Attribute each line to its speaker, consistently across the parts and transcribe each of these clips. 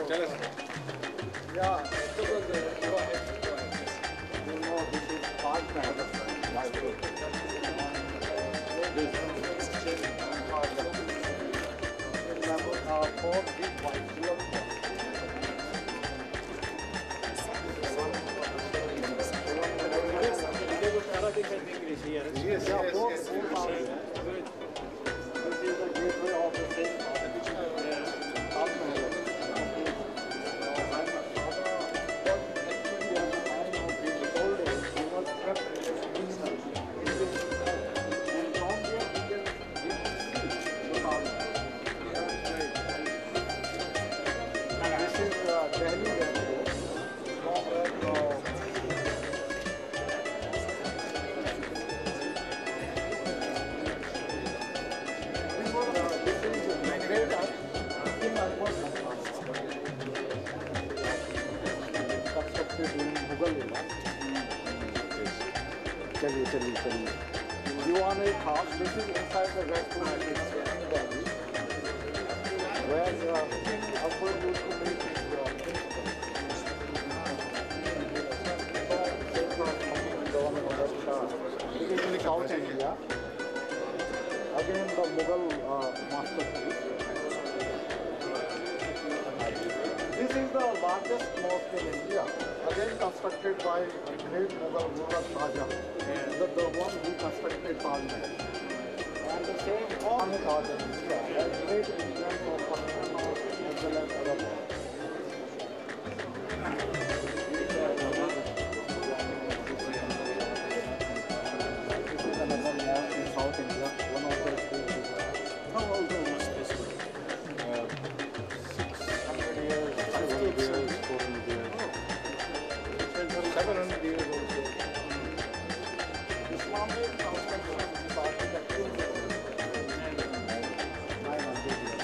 Speaker 1: Yeah, go ahead. You know, this is partner. Four big white silver. Arabic and English here. Yes, yes, four yes. Good. This is the gateway of the same. You want a house? This is inside the restaurant in Delhi, where Akbar used to make his It is in South India. Again, the Mughal masterpiece. This is the largest mosque in India, again constructed by great Mughal ruler Shah Jahan, the one who constructed Taj Mahal. And the same on Taj in India has great influence of Pakistan as well as other parts. This is another mosque in South India, one of the How old is this? 600 years, 500 years, 400 years. 700 years also. Islamic construction is architecture 900 years.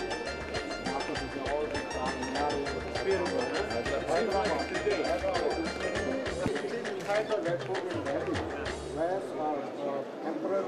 Speaker 1: After this, all the inside the Red Fort in Delhi, where Emperor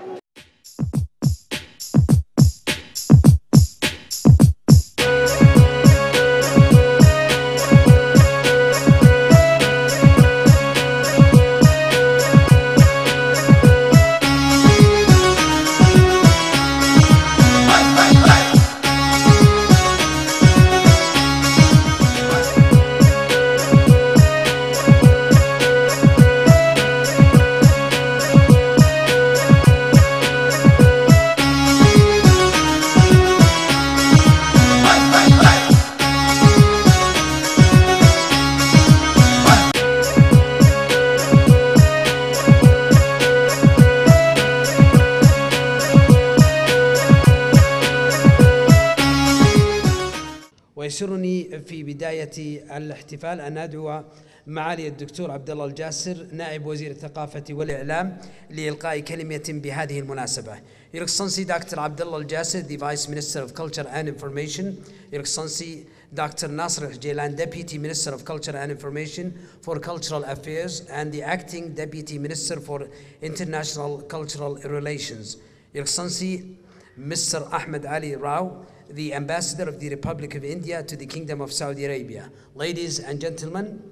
Speaker 2: ويسرني في بداية الاحتفال أن أدعو معالي الدكتور عبد الله الجاسر نائب وزير الثقافة والإعلام لإلقاء كلمة بهذه المناسبة. Your Excellency Dr. Abdullah Al-Jasser, the Vice Minister of Culture and Information. Your Excellency Dr. Nasr Jailan, Deputy Minister of Culture and Information for Cultural Affairs and the Acting Deputy Minister for International Cultural Relations. Your Excellency Mr. Ahmed Ali Rao, the Ambassador of the Republic of India to the Kingdom of Saudi Arabia. Ladies and gentlemen,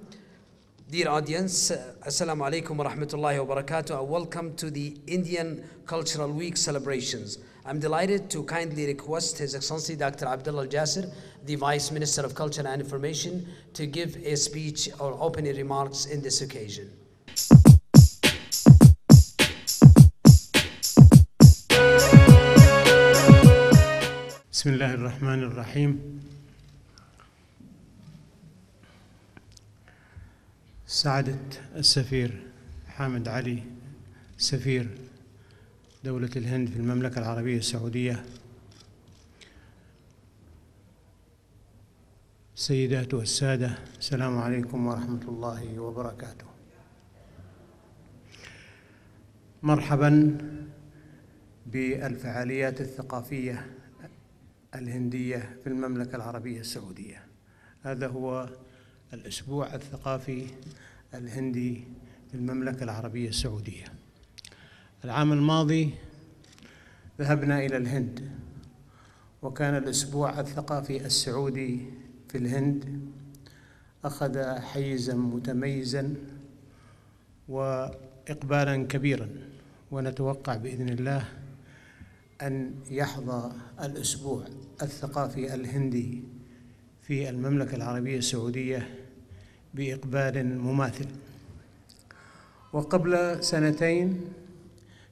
Speaker 2: dear audience, Assalamu alaikum wa rahmatullahi wa barakatuh, and welcome to the Indian Cultural Week celebrations. I'm delighted to kindly request His Excellency Dr. Abdullah Al-Jasser, the Vice Minister of Culture and Information, to give a speech or opening remarks in this occasion.
Speaker 3: بسم الله الرحمن الرحيم. سعادة السفير حامد علي سفير دولة الهند في المملكة العربية السعودية، السيدات والسادة، السلام عليكم ورحمة الله وبركاته. مرحبا بالفعاليات الثقافية الهندية في المملكة العربية السعودية. هذا هو الأسبوع الثقافي الهندي في المملكة العربية السعودية. العام الماضي ذهبنا إلى الهند، وكان الأسبوع الثقافي السعودي في الهند أخذ حيزاً متميزاً وإقبالاً كبيراً، ونتوقع بإذن الله أن يحظى الأسبوع الثقافي الهندي في المملكة العربية السعودية بإقبال مماثل. وقبل سنتين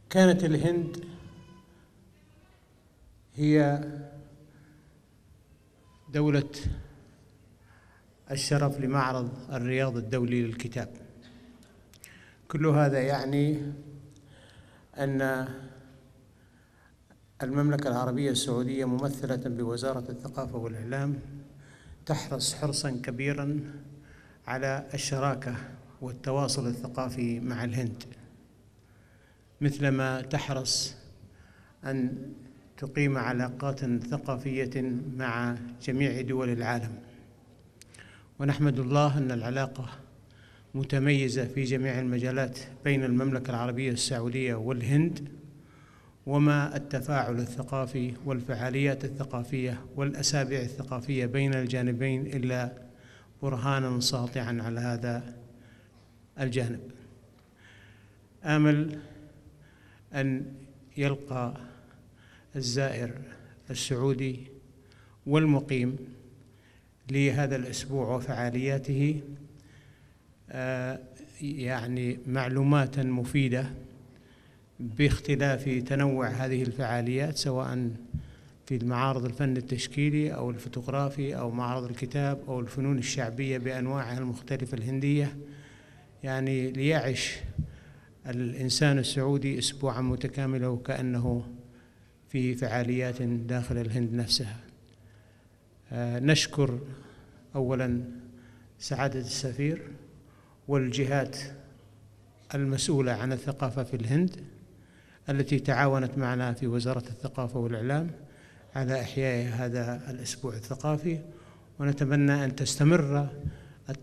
Speaker 3: كانت الهند هي دولة الشرف لمعرض الرياض الدولي للكتاب. كل هذا يعني أن المملكة العربية السعودية ممثلة بوزارة الثقافة والإعلام تحرص حرصاً كبيراً على الشراكة والتواصل الثقافي مع الهند، مثلما تحرص أن تقيم علاقات ثقافية مع جميع دول العالم. ونحمد الله أن العلاقة متميزة في جميع المجالات بين المملكة العربية السعودية والهند، وما التفاعل الثقافي والفعاليات الثقافية والأسابيع الثقافية بين الجانبين إلا برهاناً ساطعاً على هذا الجانب. آمل أن يلقى الزائر السعودي والمقيم لهذا الأسبوع وفعالياته يعني معلومات مفيدة باختلاف تنوع هذه الفعاليات، سواء في المعارض الفن التشكيلي أو الفوتوغرافي أو معرض الكتاب أو الفنون الشعبية بأنواعها المختلفة الهندية، يعني ليعش الإنسان السعودي أسبوعاً متكاملا وكأنه في فعاليات داخل الهند نفسها. نشكر أولاً سعادة السفير والجهات المسؤولة عن الثقافة في الهند التي تعاونت معنا في وزارة الثقافة والإعلام على إحياء هذا الأسبوع الثقافي، ونتمنى أن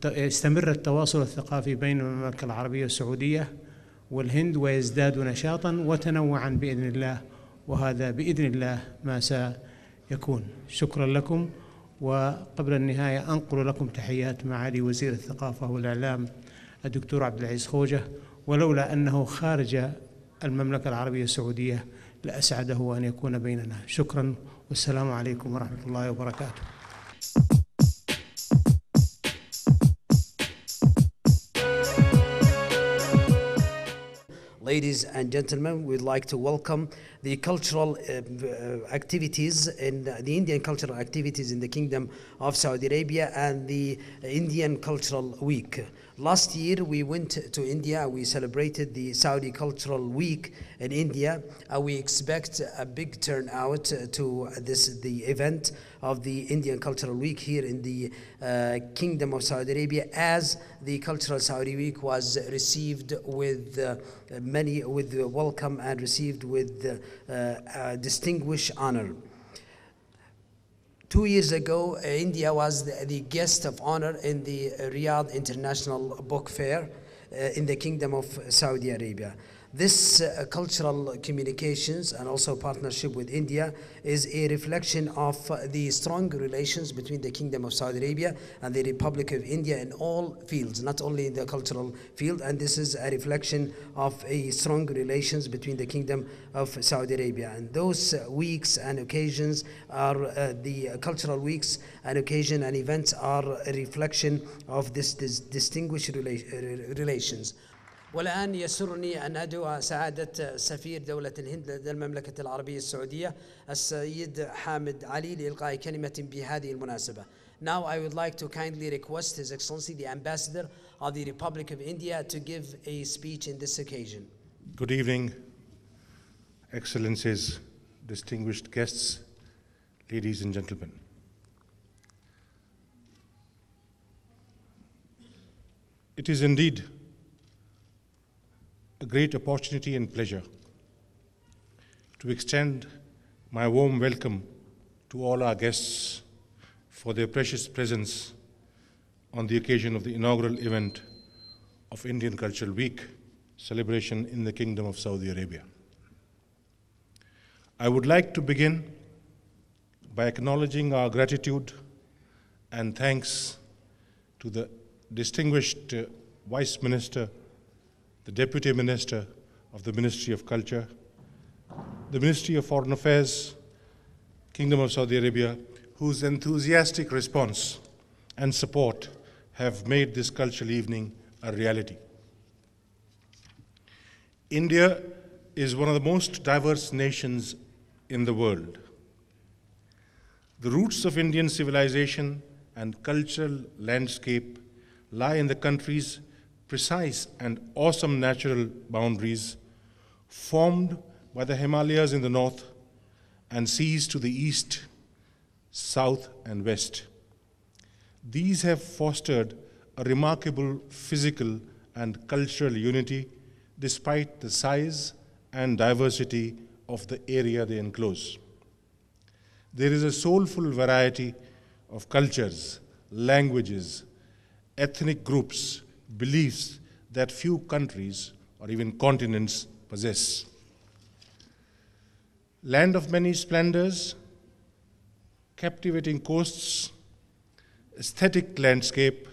Speaker 3: يستمر التواصل الثقافي بين المملكة العربية السعودية والهند ويزداد نشاطاً وتنوعاً بإذن الله، وهذا بإذن الله ما سيكون. شكراً لكم. وقبل النهاية أنقل لكم تحيات معالي وزير الثقافة والإعلام الدكتور عبد العزيز خوجة، ولولا أنه خارج المملكة العربية السعودية لأسعده أن يكون بيننا. شكراً والسلام عليكم ورحمة الله وبركاته.
Speaker 2: Ladies and gentlemen, we'd like to welcome the cultural activities in the Indian cultural activities in the Kingdom of Saudi Arabia and the Indian Cultural Week. Last year we went to India, we celebrated the Saudi Cultural Week in India. We expect a big turnout to the event of the Indian Cultural Week here in the Kingdom of Saudi Arabia, as the Cultural Saudi Week was received with welcome and received with distinguished honor. 2 years ago, India was the guest of honor in the Riyadh International Book Fair in the Kingdom of Saudi Arabia. This cultural communications and also partnership with India is a reflection of the strong relations between the Kingdom of Saudi Arabia and the Republic of India in all fields, not only in the cultural field, and this is a reflection of a strong relations between the Kingdom of Saudi Arabia. And those weeks and occasions are the cultural weeks and occasion and events are a reflection of this distinguished relations. والآن يسرني أن أدعو سعادة سفير دولة الهند لدى المملكة العربية السعودية السيد حامد علي لإلقاء كلمة بهذه المناسبة. Now I would like to kindly request His Excellency the Ambassador of the Republic of India to give a speech in this occasion.
Speaker 4: Good evening, Excellencies, distinguished guests, ladies and gentlemen. It is indeed a great opportunity and pleasure to extend my warm welcome to all our guests for their precious presence on the occasion of the inaugural event of Indian Cultural Week celebration in the Kingdom of Saudi Arabia. I would like to begin by acknowledging our gratitude and thanks to the distinguished Vice Minister, the Deputy Minister of the Ministry of Culture, the Ministry of Foreign Affairs, Kingdom of Saudi Arabia, whose enthusiastic response and support have made this cultural evening a reality. India is one of the most diverse nations in the world. The roots of Indian civilization and cultural landscape lie in the country's precise and awesome natural boundaries, formed by the Himalayas in the north and seas to the east, south, and west. These have fostered a remarkable physical and cultural unity despite the size and diversity of the area they enclose. There is a soulful variety of cultures, languages, ethnic groups, beliefs that few countries or even continents possess. Land of many splendors, captivating coasts, aesthetic landscape,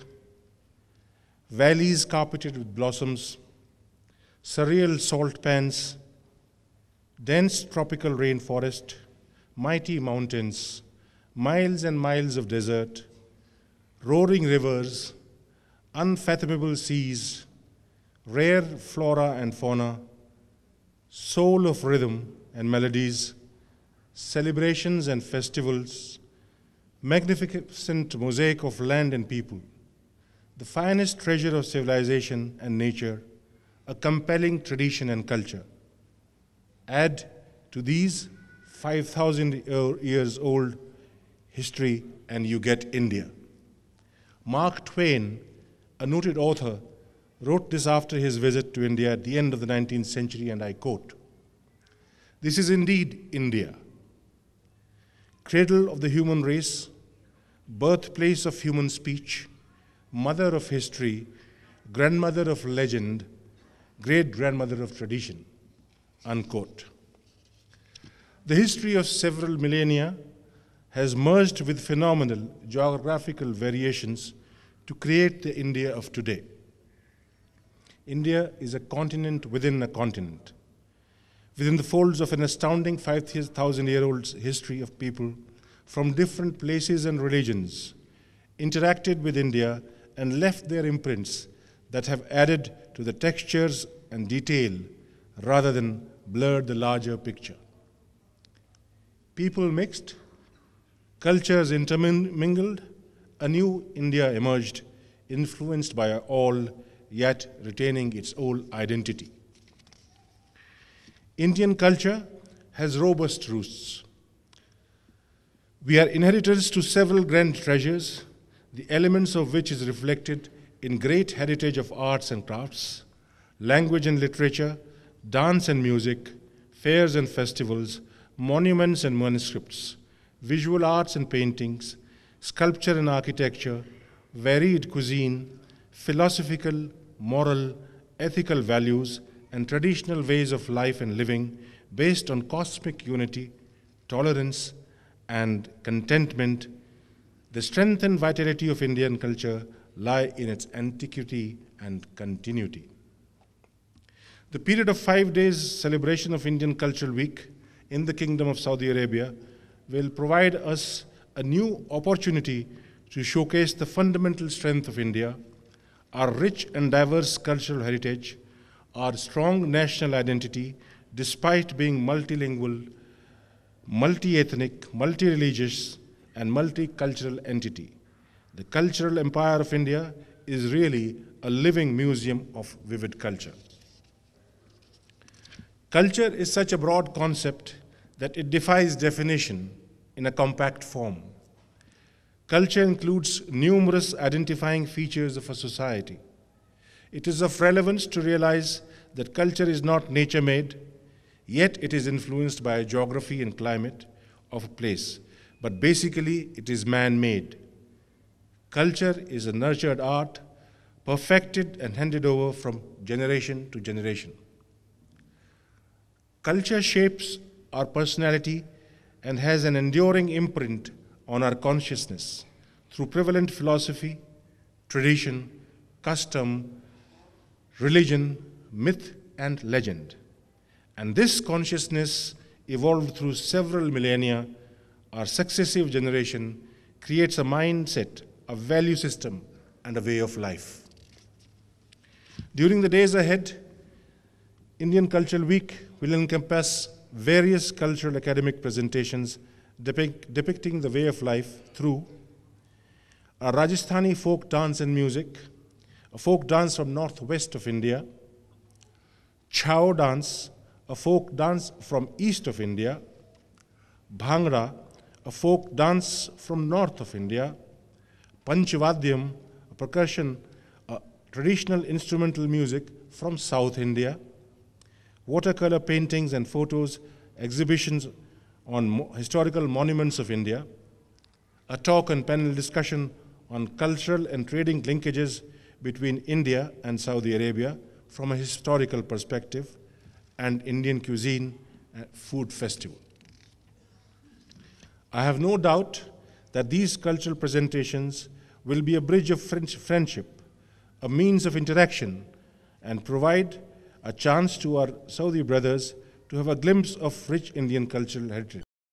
Speaker 4: valleys carpeted with blossoms, surreal salt pans, dense tropical rainforest, mighty mountains, miles and miles of desert, roaring rivers, unfathomable seas, rare flora and fauna, soul of rhythm and melodies, celebrations and festivals, magnificent mosaic of land and people, the finest treasure of civilization and nature, a compelling tradition and culture. Add to these 5,000 years old history and you get India. Mark Twain, a noted author, wrote this after his visit to India at the end of the 19th century, and I quote, "This is indeed India, cradle of the human race, birthplace of human speech, mother of history, grandmother of legend, great-grandmother of tradition," unquote. The history of several millennia has merged with phenomenal geographical variations to create the India of today. India is a continent within a continent. Within the folds of an astounding 5,000-year-old history of people from different places and religions interacted with India and left their imprints that have added to the textures and detail rather than blurred the larger picture. People mixed, cultures intermingled, a new India emerged, influenced by all, yet retaining its old identity. Indian culture has robust roots. We are inheritors to several grand treasures, the elements of which is reflected in great heritage of arts and crafts, language and literature, dance and music, fairs and festivals, monuments and manuscripts, visual arts and paintings, sculpture and architecture, varied cuisine, philosophical, moral, ethical values, and traditional ways of life and living based on cosmic unity, tolerance, and contentment. The strength and vitality of Indian culture lie in its antiquity and continuity. The period of 5 days celebration of Indian Cultural Week in the Kingdom of Saudi Arabia will provide us a new opportunity to showcase the fundamental strength of India, our rich and diverse cultural heritage, our strong national identity, despite being multilingual, multi-ethnic, multi-religious, and multicultural entity. The cultural empire of India is really a living museum of vivid culture. Culture is such a broad concept that it defies definition in a compact form. Culture includes numerous identifying features of a society. It is of relevance to realize that culture is not nature-made, yet it is influenced by a geography and climate of a place, but basically it is man-made. Culture is a nurtured art, perfected and handed over from generation to generation. Culture shapes our personality and has an enduring imprint on our consciousness through prevalent philosophy, tradition, custom, religion, myth, and legend. And this consciousness evolved through several millennia. Our successive generation creates a mindset, a value system, and a way of life. During the days ahead, Indian Cultural Week will encompass various cultural academic presentations depicting the way of life through a Rajasthani folk dance and music, a folk dance from northwest of India, Chhau dance, a folk dance from east of India, Bhangra, a folk dance from north of India, Panchvadyam, a percussion, traditional instrumental music from South India, watercolor paintings and photos, exhibitions on historical monuments of India, a talk and panel discussion on cultural and trading linkages between India and Saudi Arabia from a historical perspective, and Indian cuisine food festival. I have no doubt that these cultural presentations will be a bridge of friendship, a means of interaction, and provide a chance to our Saudi brothers to have a glimpse of rich Indian cultural heritage.